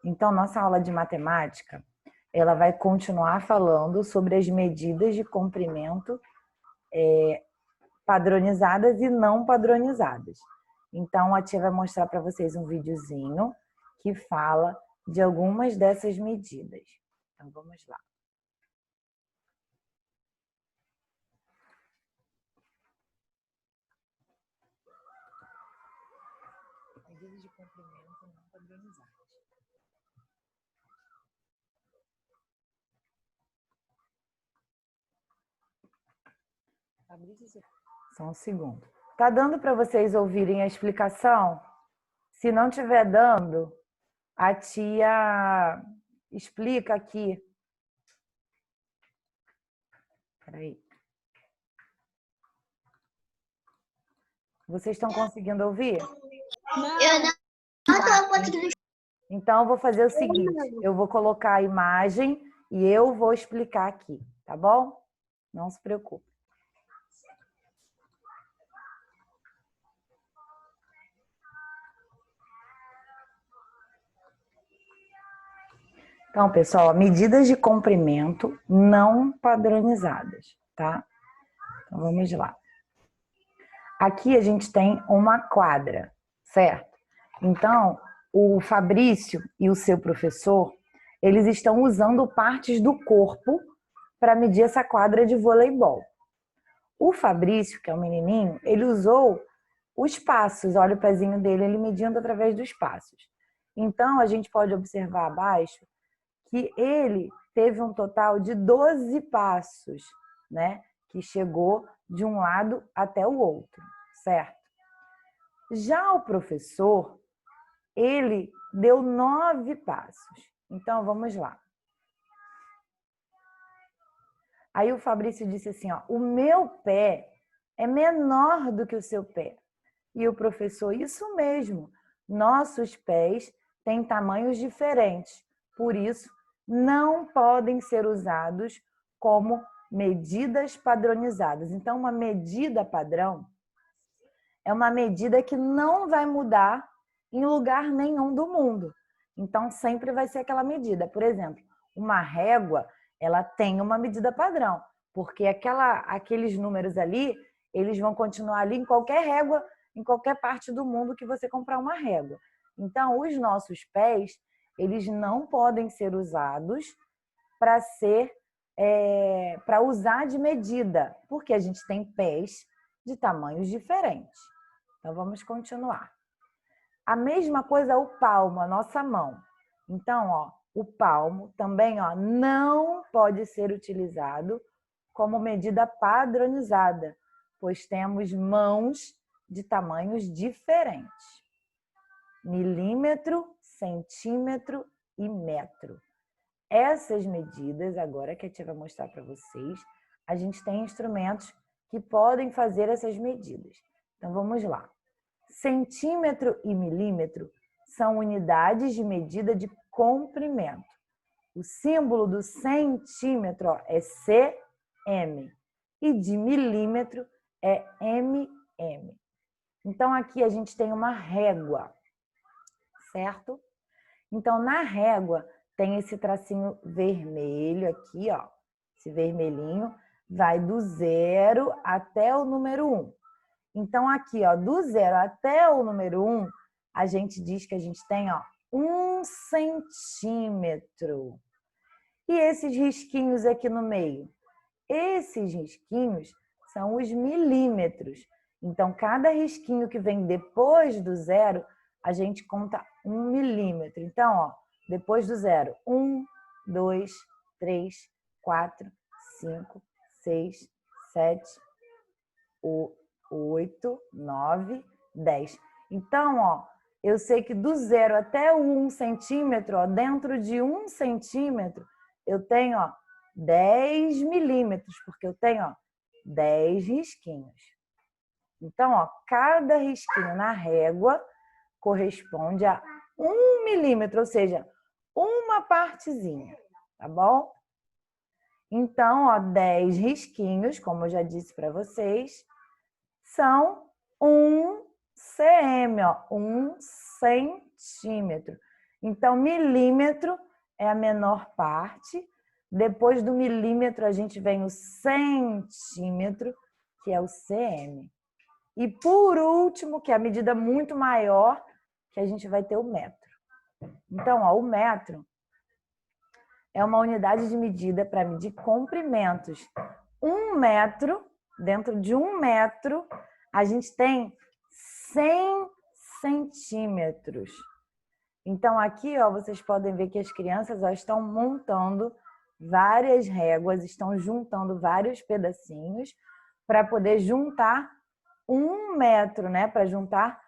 Então, nossa aula de matemática, ela vai continuar falando sobre as medidas de comprimento padronizadas e não padronizadas. Então, a tia vai mostrar para vocês um videozinho que fala de algumas dessas medidas. Então, vamos lá. Medidas de comprimento não padronizadas. Só um segundo. Tá dando para vocês ouvirem a explicação? Se não estiver dando, a tia explica aqui. Peraí. Vocês estão conseguindo ouvir? Eu não estou conseguindo. Então, eu vou fazer o seguinte. Eu vou colocar a imagem e eu vou explicar aqui, tá bom? Não se preocupe. Então, pessoal, medidas de comprimento não padronizadas, tá? Então, vamos lá. Aqui a gente tem uma quadra, certo? Então, o Fabrício e o seu professor, eles estão usando partes do corpo para medir essa quadra de voleibol. O Fabrício, que é um menininho, ele usou os passos, olha o pezinho dele, ele medindo através dos passos. Então, a gente pode observar abaixo que ele teve um total de 12 passos, né? Que chegou de um lado até o outro, certo? Já o professor, ele deu 9 passos. Então, vamos lá. Aí o Fabrício disse assim, ó, o meu pé é menor do que o seu pé. E o professor, isso mesmo, nossos pés têm tamanhos diferentes, por isso não podem ser usados como medidas padronizadas. Então, uma medida padrão é uma medida que não vai mudar em lugar nenhum do mundo. Então, sempre vai ser aquela medida. Por exemplo, uma régua, ela tem uma medida padrão, porque aqueles números ali, eles vão continuar ali em qualquer régua, em qualquer parte do mundo que você comprar uma régua. Então, os nossos pés, eles não podem ser usados para usar de medida, porque a gente tem pés de tamanhos diferentes. Então, vamos continuar. A mesma coisa o palmo, a nossa mão. Então, ó, o palmo também ó, não pode ser utilizado como medida padronizada, pois temos mãos de tamanhos diferentes. Milímetro, centímetro e metro. Essas medidas, agora que a tia vai mostrar para vocês, a gente tem instrumentos que podem fazer essas medidas. Então, vamos lá. Centímetro e milímetro são unidades de medida de comprimento. O símbolo do centímetro ó, é cm e de milímetro é mm. Então, aqui a gente tem uma régua, certo? Então, na régua tem esse tracinho vermelho aqui, ó. Esse vermelhinho vai do 0 até o número 1. Então, aqui, ó, do 0 até o número 1, a gente diz que a gente tem, ó, 1 centímetro. E esses risquinhos aqui no meio? Esses risquinhos são os milímetros. Então, cada risquinho que vem depois do 0, a gente conta 1 milímetro. Então, ó, depois do 0, 1, 2, 3, 4, 5, 6, 7, 8, 9, 10. Então, ó, eu sei que do 0 até o 1 centímetro, ó, dentro de 1 centímetro, eu tenho ó, 10 milímetros, porque eu tenho ó, 10 risquinhos. Então, ó, cada risquinho na régua corresponde a 1 milímetro, ou seja, uma partezinha, tá bom? Então, ó, 10 risquinhos, como eu já disse para vocês, são 1 cm, ó, 1 centímetro. Então, milímetro é a menor parte. Depois do milímetro, a gente vem o centímetro, que é o cm. E por último, que é a medida muito maior, que a gente vai ter o metro. Então, ó, o metro é uma unidade de medida para medir comprimentos. 1 metro, dentro de 1 metro, a gente tem 100 centímetros. Então, aqui, ó, vocês podem ver que as crianças ó, estão montando várias réguas, estão juntando vários pedacinhos para poder juntar 1 metro, né? Para juntar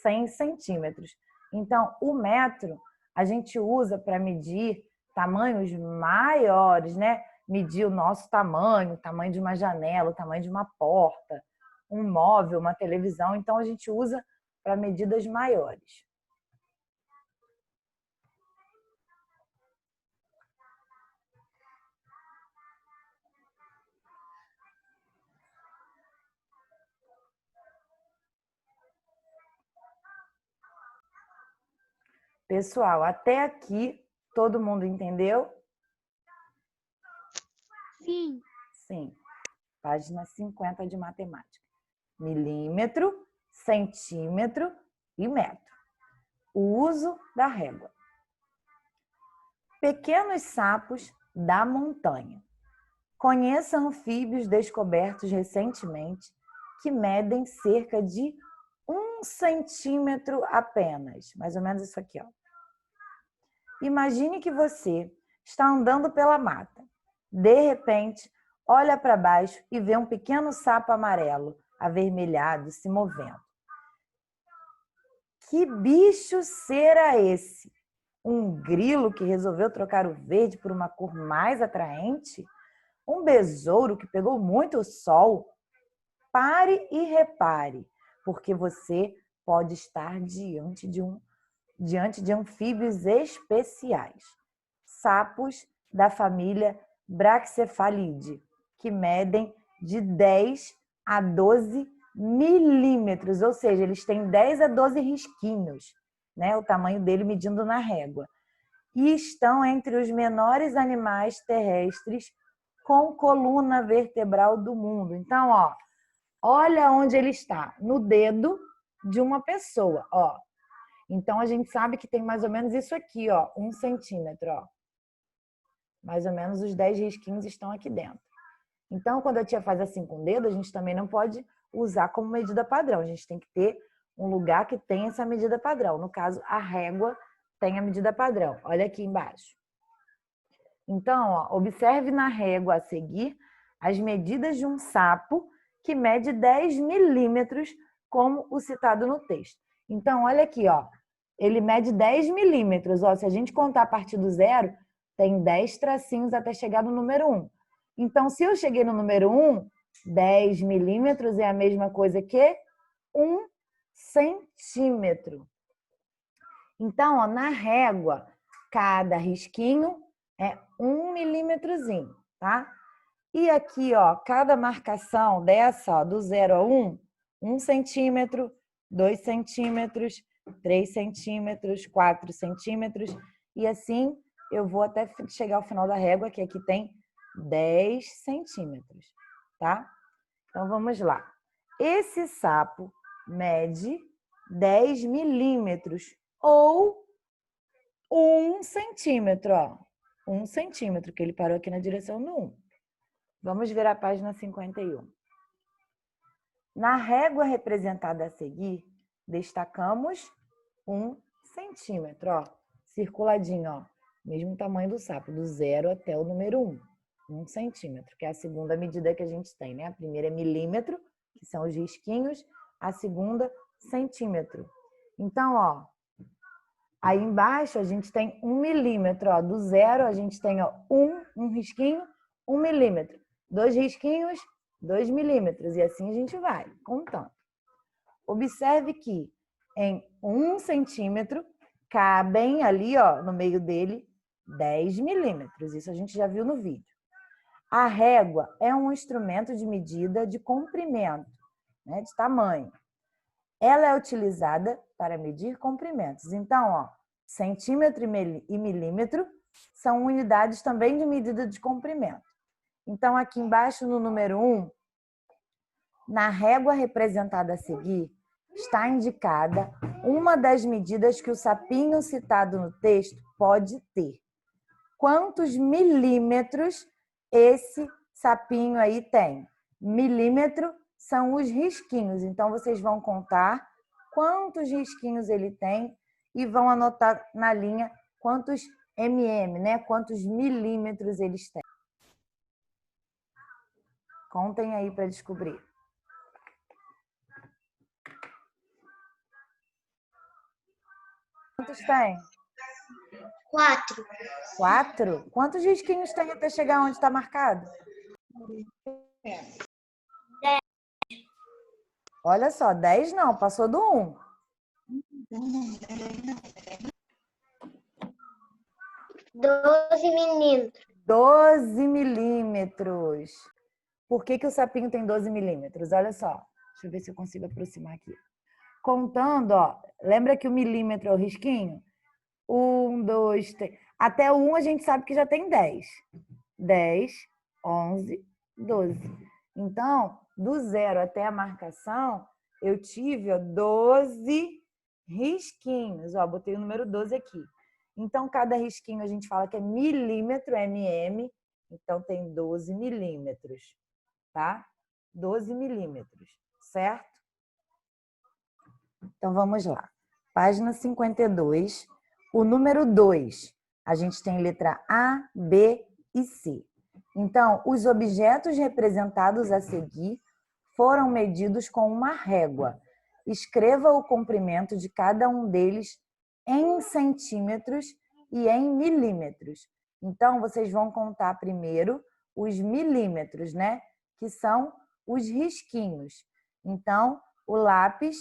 100 centímetros. Então, o metro a gente usa para medir tamanhos maiores, né? Medir o nosso tamanho, o tamanho de uma janela, o tamanho de uma porta, um móvel, uma televisão. Então, a gente usa para medidas maiores. Pessoal, até aqui, todo mundo entendeu? Sim. Sim. Página 50 de matemática. Milímetro, centímetro e metro. O uso da régua. Pequenos sapos da montanha. Conheça anfíbios descobertos recentemente que medem cerca de 1 centímetro apenas. Mais ou menos isso aqui, ó. Imagine que você está andando pela mata. De repente, olha para baixo e vê um pequeno sapo amarelo, avermelhado, se movendo. Que bicho será esse? Um grilo que resolveu trocar o verde por uma cor mais atraente? Um besouro que pegou muito sol? Pare e repare, porque você pode estar diante de anfíbios especiais. Sapos da família Brachycephalidae, que medem de 10 a 12 milímetros, ou seja, eles têm 10 a 12 risquinhos, né? O tamanho dele medindo na régua. E estão entre os menores animais terrestres com coluna vertebral do mundo. Então, ó, olha onde ele está, no dedo de uma pessoa, ó. Então, a gente sabe que tem mais ou menos isso aqui, ó, 1 centímetro, ó. Mais ou menos os 10 risquinhos estão aqui dentro. Então, quando a tia faz assim com o dedo, a gente também não pode usar como medida padrão. A gente tem que ter um lugar que tenha essa medida padrão. No caso, a régua tem a medida padrão. Olha aqui embaixo. Então, ó, observe na régua a seguir as medidas de um sapo que mede 10 milímetros, como o citado no texto. Então, olha aqui, ó. Ele mede 10 milímetros. Ó, se a gente contar a partir do zero, tem 10 tracinhos até chegar no número 1. Então, se eu cheguei no número 1, 10 milímetros é a mesma coisa que 1 centímetro. Então, ó, na régua, cada risquinho é 1 milímetrozinho, tá? E aqui, ó, cada marcação dessa, ó, do 0 a 1, 1 centímetro, 2 centímetros, 3 centímetros, 4 centímetros, e assim eu vou até chegar ao final da régua, que aqui tem 10 centímetros, tá? Então, vamos lá. Esse sapo mede 10 milímetros ou 1 centímetro, ó. 1 centímetro, que ele parou aqui na direção do 1. Vamos ver a página 51. Na régua representada a seguir, destacamos 1 centímetro, ó. Circuladinho, ó. Mesmo tamanho do sapo, do 0 até o número 1. 1 centímetro, que é a segunda medida que a gente tem, né? A primeira é milímetro, que são os risquinhos. A segunda, centímetro. Então, ó, aí embaixo a gente tem 1 milímetro, ó. Do 0 a gente tem, ó, um risquinho, 1 milímetro. 2 risquinhos, 2 milímetros. E assim a gente vai contando. Observe que em 1 centímetro cabem ali, ó, no meio dele, 10 milímetros. Isso a gente já viu no vídeo. A régua é um instrumento de medida de comprimento, né, de tamanho. Ela é utilizada para medir comprimentos. Então, ó, centímetro e milímetro são unidades também de medida de comprimento. Então, aqui embaixo no número 1, na régua representada a seguir, está indicada uma das medidas que o sapinho citado no texto pode ter. Quantos milímetros esse sapinho aí tem? Milímetro são os risquinhos. Então, vocês vão contar quantos risquinhos ele tem e vão anotar na linha quantos mm, né? Quantos milímetros eles têm. Contem aí para descobrir. Quantos tem? 4. 4? Quantos risquinhos tem até chegar onde está marcado? 10. Olha só, 10 não, passou do 1. 12 milímetros. 12 milímetros. Por que o sapinho tem 12 milímetros? Olha só, deixa eu ver se eu consigo aproximar aqui. Contando, ó, lembra que o milímetro é o risquinho? 1, 2, 3. Até o 1 a gente sabe que já tem 10. 10, 11, 12. Então, do 0 até a marcação, eu tive 12 risquinhos. Ó, botei o número 12 aqui. Então, cada risquinho a gente fala que é milímetro, mm. Então, tem 12 milímetros, tá? 12 milímetros, certo? Então, vamos lá. Página 52. O número 2, a gente tem letra A, B e C. Então, os objetos representados a seguir foram medidos com uma régua. Escreva o comprimento de cada um deles em centímetros e em milímetros. Então, vocês vão contar primeiro os milímetros, né? Que são os risquinhos. Então, o lápis,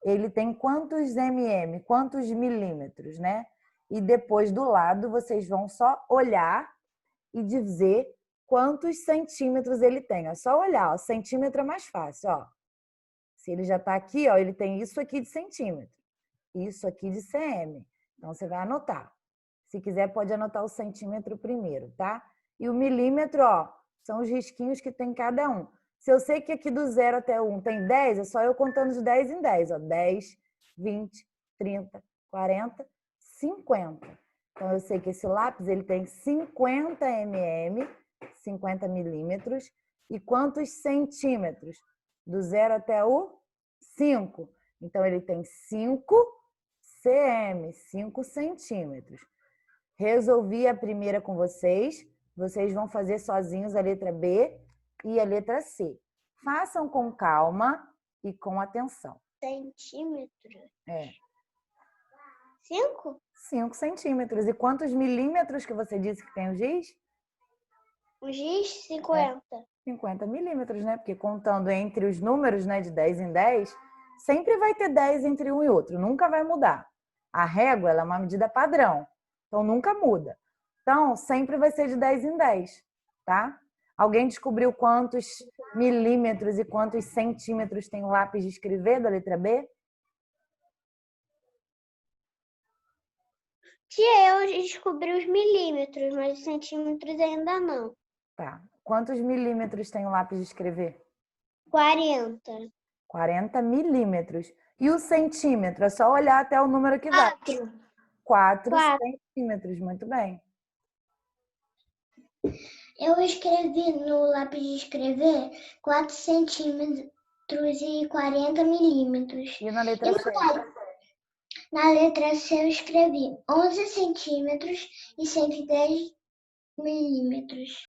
ele tem quantos mm, quantos milímetros, né? E depois do lado, vocês vão só olhar e dizer quantos centímetros ele tem. É só olhar, ó, centímetro é mais fácil, ó. Se ele já está aqui, ó, ele tem isso aqui de centímetro, isso aqui de cm. Então, você vai anotar. Se quiser, pode anotar o centímetro primeiro, tá? E o milímetro, ó, são os risquinhos que tem cada um. Se eu sei que aqui do 0 até o 1 tem 10, é só eu contando de 10 em 10, ó. 10, 20, 30, 40, 50. Então, eu sei que esse lápis ele tem 50 mm, 50 milímetros. E quantos centímetros? Do 0 até o 5. Então, ele tem 5 cm, 5 centímetros. Resolvi a primeira com vocês. Vocês vão fazer sozinhos a letra B e a letra C. Façam com calma e com atenção. Centímetro. É. 5? 5 centímetros. E quantos milímetros que você disse que tem o giz? O giz, 50. 50 milímetros, né? Porque contando entre os números, né, de 10 em 10, sempre vai ter 10 entre um e outro. Nunca vai mudar. A régua, ela é uma medida padrão. Então, nunca muda. Então, sempre vai ser de 10 em 10, tá? Alguém descobriu quantos milímetros e quantos centímetros tem o lápis de escrever da letra B? Tia, eu descobri os milímetros, mas os centímetros ainda não. Tá. Quantos milímetros tem o lápis de escrever? 40. 40 milímetros. E o centímetro? É só olhar até o número que dá. 4 centímetros. Muito bem. Eu escrevi no lápis de escrever 4 centímetros e 40 milímetros. E na letra C? Na letra C eu escrevi 11 centímetros e 110 milímetros.